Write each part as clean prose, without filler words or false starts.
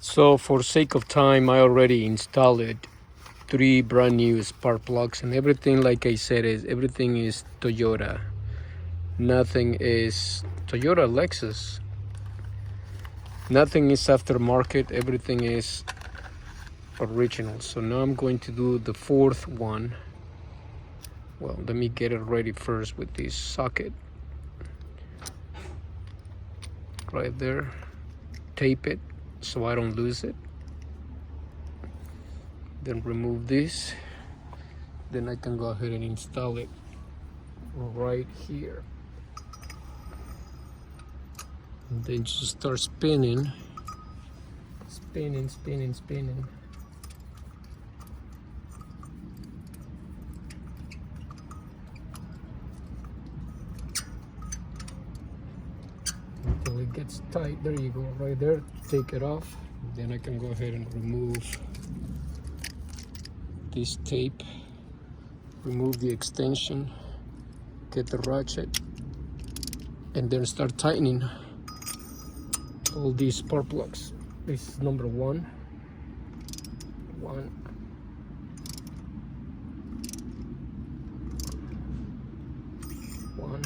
So for sake of time, I already installed 3 brand new spark plugs, and everything, like I said, everything is Toyota. Nothing is Toyota, Lexus. Nothing is aftermarket. Everything is original. So now I'm going to do the 4th one. Well, let me get it ready first with this socket right there. Tape it so I don't lose it. Then remove this. Then I can go ahead and install it right here. And then just start spinning. Spinning. Until it gets tight. There you go, right there. Take it off. Then I can go ahead and remove this tape. Remove the extension. Get the ratchet. And then start tightening all these spark plugs. This is number 1. 1. 1.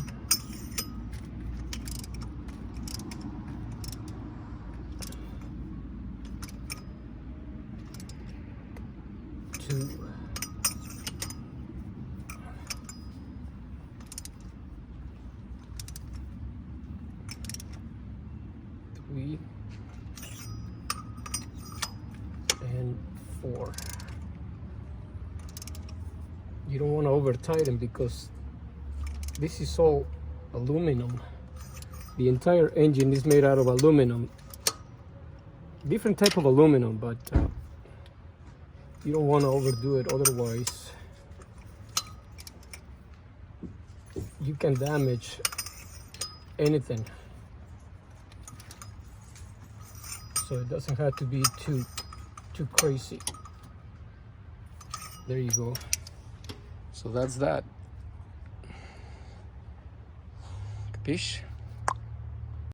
2. 3. And 4. You don't want to over tighten because this is all aluminum. The entire engine is made out of aluminum. Different type of aluminum, but you don't want to overdo it, otherwise you can damage anything. So it doesn't have to be too crazy. There you go. So that's that. Capiche?